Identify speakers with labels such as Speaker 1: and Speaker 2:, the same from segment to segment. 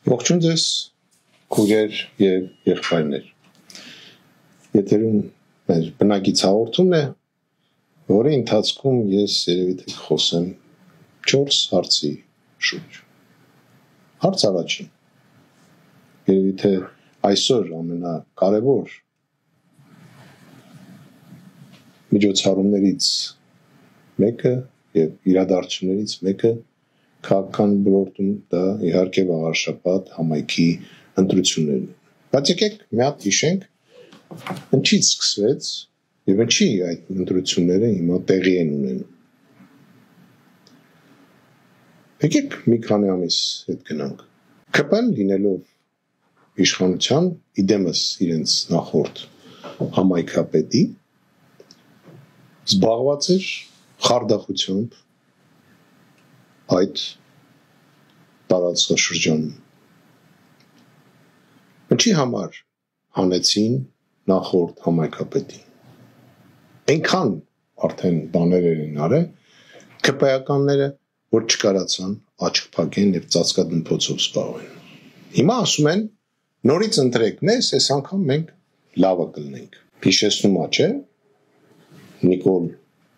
Speaker 1: Ողջույն ձեզ, քույրեր եւ եղբայրներ։ Եթերում մեր բնակից հաղորդումն է, որի ընթացքում ես երևի թե խոսեմ 4 հարցի շուրջ։ Հարց առաջին։ Երևի թե այսօր ամենակարևոր միջոցառումներից մեկը եւ իրադարձություններից մեկը քաղաքական ոլորտում դա իհարկե վաղարշաբաթ համայնքի ընտրություններն են։ Բայց եկեք մի հատ հիշենք, ինչից սկսվեց եւ ինչի այդ ընտրությունները հիմա տեղի են ունենում։ Եկեք մի քանի ամիս հետ գնանք։ ԿՊ-ն լինելով իշխանության իդեմս իրենց նախորդ համայնքապետի զբաղված էր խարդախությամբ այդ տարածաշրջանում։ Ինչի համար հանեցին նախորդ համայնքապետին։ Այնքան արդեն բաներ են արել ԿՊ-ականները, որ չկարացան աչք փակեն եւ ծածկադմփոցով զբաղվեն։ Հիմա ասում են նորից ընտրեք մեզ, այս անգամ մենք լավը կլինենք։ Հիշեցնում ա, չէ՞։ Նիկոլ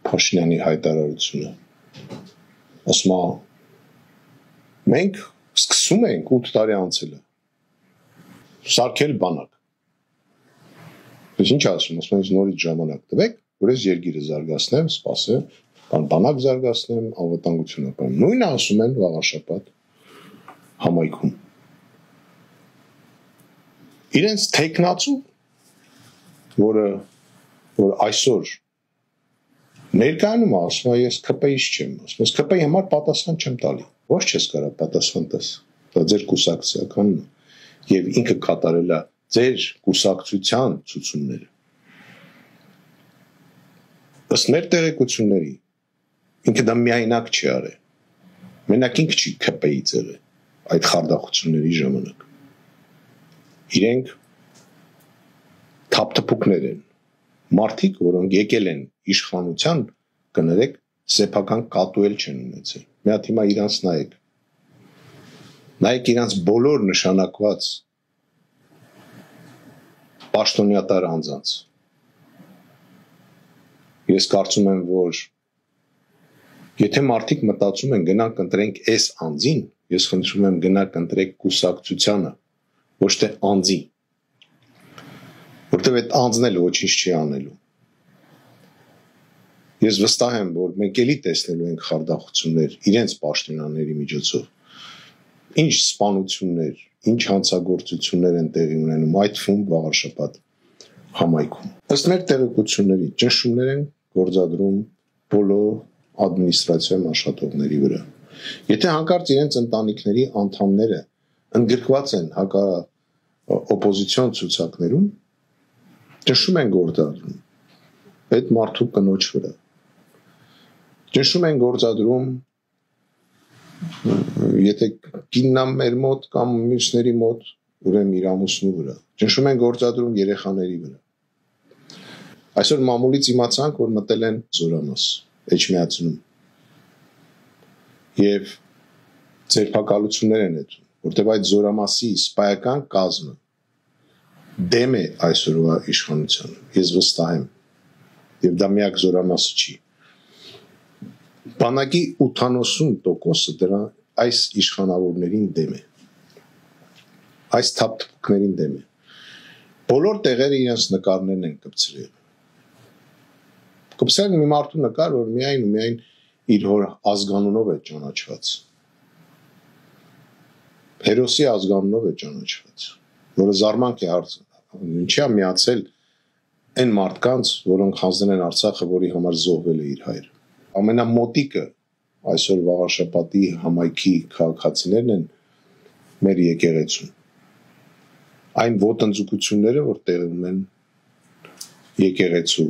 Speaker 1: Փաշինյանի հայտարարությունը։ Ասում ա մենք սկսում ենք 8 տարի անցել է։ Սարքել բանակ։ Ես ինչ ասում, ասում եմ նորից ժամանակ տվեք, որ ես երկիրը զարգացնեմ, սպասեմ, բանակ զարգացնեմ, անվտանգություն ապահովեմ։ Նույնը ասում են վաղարշաբաթ համայնքում։ Իրենց տեխնացու, որ այսօր ներկայանում ասում ես ԿՊ-ից չեմ, ասում ես ԿՊ-ի համար պատասխան չեմ տալի։ Ոչ չես կարող պատասխան տաս։ Դա ձեր կուսակցությունն է եւ ինքը կատարել է ձեր կուսակցության ցուցումները։ Ըստ մեր տեղեկությունների ինքը դա միայնակ չի արել։ Մենակ ինքը չի ԿՊ-ից եղել այդ խարդախությունների ժամանակ։ Իրենք թափթփուկներ են։ Մարդիկ, որոնք եկել են իշխանության, կներեք, սեփական կատուել չեն ունեցել։ Մի հատ հիմա իրանց նայեք։ Նայեք իրանց բոլոր նշանակված պաշտոնյատար անձանց։ Ես կարծում եմ, որ եթե մարդիկ մտածում են գնանք ընտրենք այս անձին, ես խնդրում եմ գնանք ընտրեք կուսակցությանը, ոչ թե անձին։ Որտեւ այդ անձն էլ ոչինչ չի անելու։ Ես վստահ եմ, որ մենք էլի տեսնելու ենք խարդախություններ իրենց պաշտոնյաների միջոցով։ Ինչ սպանություններ, ինչ հանցագործություններ են տեղի ունենում այդ թվում վաղարշաբաթ համայնքում։ Ըստ մեր տեղեկությունների ճնշումներ են գործադրում բոլոր ադմինիստրացիոն աշխատողների վրա։ Եթե հանկարծ իրենց ընտանիքների անդամները ընդգրկված են օպոզիցիոն ցուցակներում, ճնշում են գործադրում այդ մարդու կնոջ վրա։ Ճնշում են գործադրում, եթե կիննա մեր մոտ կամ մյուսների մոտ, ուրեմն իր ամուսնու վրա։ Ճնշում են գործադրում երեխաների վրա։ Այսօր մամուլից իմացանք, որ մտել են զորամաս, Էջմիածնում։ Եվ ձերբակալություններ են ետում, որտեղ այդ զորամասի սպայական կազմը դեմ է այսօրվա իշխանությանը։ Ես վստահ եմ, եւ դա միակ զորամասը չի։ Բանակի 80% դրա այս իշխանավորներին դեմ է։ Այս թափթփուկներին դեմ է։ Բոլոր տեղերը իրենց նկարներն են կպցրել։ Կպցրել մի մարդու նկար, որ միայն ու միայն իր հոր ազգանունով է ճանաչված։ Հերոսի ազգանունով է ճանաչված, որը զարմանք է ինչի է միացել այն մարդկանց, որոնք հանձնել են Արցախը, որի համար զոհվել է իր հայրը։ Ամենամոտիկը այսօր վաղարշաբաթի համայնքի քաղաքացիներն են մեր եկեղեցուն։ Այն ոտնձգությունները, որ տեղի ունեն եկեղեցու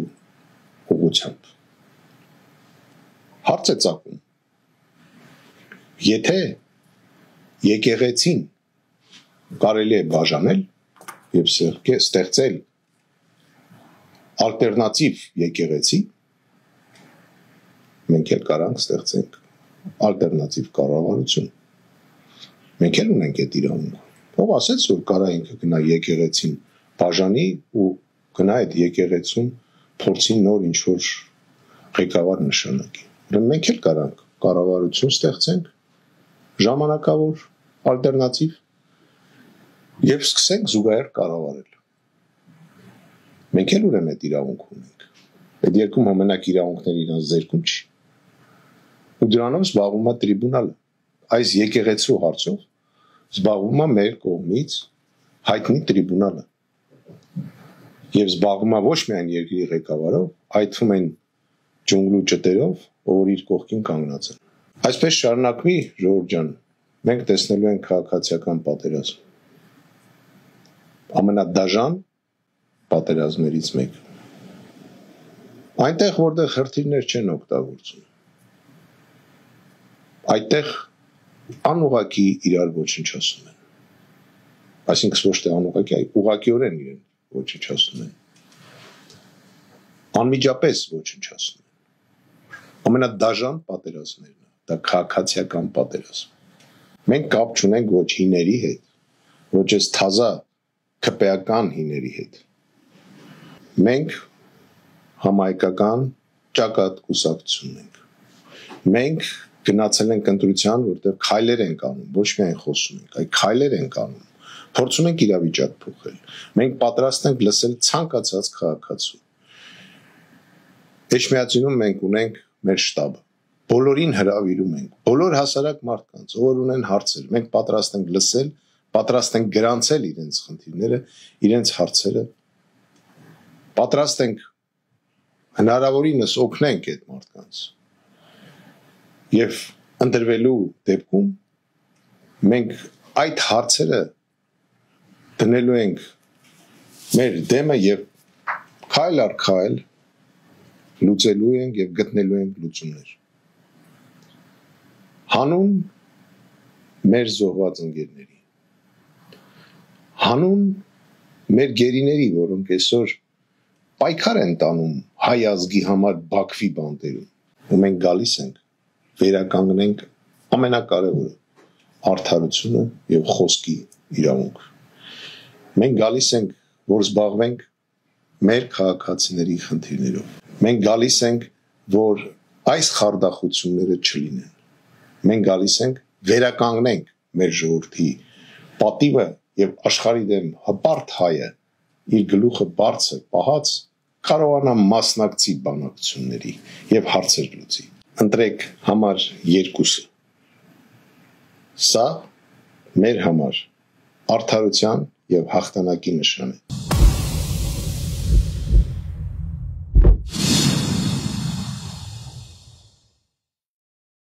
Speaker 1: ուղղությամբ։ Հարց է ծագում։ Եթե եկեղեցին կարելի է բաժանել եւ ստեղծել ալտերնատիվ եկեղեցի, մենք էլ կարանք ստեղծենք ալտերնատիվ կառավարություն։ Մենք էլ ունենք այդ իրավունքը։ Ով ասեց, որ կարա ինքը գնա եկեղեցին բաժանի ու գնա այդ եկեղեցում փորձի նոր ինչ-որ ղեկավար նշանակի։ Մենք էլ կարանք կառավարություն ստեղծենք, ժամանակավոր, ալտերնատիվ եւ սկսենք զուգահեռ կառավարել։ Մենք էլ ուրեմն այդ իրավունք ունենք։ Այդ երկում համենակ իրավունքները իրանց ձեռքում չի։ Ու դրանով զբաղվում է տրիբունալը։ Այս եկեղեցու հարցով զբաղվում է մեր կողմից հայտնի տրիբունալը։ Եվ զբաղվում է ոչ միայն երկրի ղեկավարով, այդ թվում են ջունգլու ճտերով, որ իր կողքին կանգնած են։ Այսպես շարունակվի, ժողովուրդ ջան, մենք տեսնելու ենք քաղաքացիական պատերազմ։ Ամենադաժան պատերազմներից մեկը։ Այնտեղ, որտեղ հրթիռներ չեն օգտագործում, այդտեղ անուղղակի իրար ոչնչացնում են։ Այսինքն ոչ թե անուղղակի, այլ ուղղակիորեն իրեն ոչնչացնում են։ Անմիջապես ոչնչացնում են։ Ամենադաժան պատերազմներն է, դա քաղաքացիական պատերազմ։ Մենք կապ չունենք ոչ հիների հետ, ոչ այս թազա քպեական հիների հետ։ Մենք համահայկական ճակատ կուսակցություն ենք։ Մենք գնացել ենք ընտրության, որտեղ քայլեր ենք անում, ոչ միայն խոսում ենք, այլ քայլեր ենք անում։ Փորձում ենք իրավիճակ փոխել։ Մենք պատրաստ ենք լսել ցանկացած քաղաքացու։ Էջմիածինում մենք ունենք մեր շտաբը։ Բոլորին հրավիրում ենք, բոլոր հասարակ մարդկանց, ով ունեն հարցեր, մենք պատրաստ ենք լսել, պատրաստ ենք գրանցել իրենց խնդիրները, իրենց հարցերը։ Պատրաստ ենք հնարավորինս օգնենք այդ մարդկանց։ Եվ ընտրվելու դեպքում մենք այդ հարցերը դնելու ենք մեր դեմը եւ քայլ առ քայլ լուծելու ենք եւ գտնելու ենք լուծումներ։ Հանուն մեր զոհված ընկերների, հանուն մեր գերիների, որոնք այսօր պայքար են տանում հայ ազգի համար Բաքվի բանտերում, ու մենք գալիս ենք վերականգնենք ամենակարևորը արդարությունը եւ խոսքի իրավունքը։ Մենք գալիս ենք, որ զբաղվենք մեր քաղաքացիների խնդիրներով։ Մենք գալիս ենք, որ այս խարդախությունները չլինեն։ Մենք գալիս ենք վերականգնենք մեր ժողովրդի պատիվը եւ աշխարհի դեմ հպարտ հայը իր գլուխը բարձր պահած կարողանա մասնակցի բանակցությունների եւ հարցեր լուծի։ Ընտրեք համար 2-ը։ Սա մեր համար արդարության եւ հաղթանակի նշան է։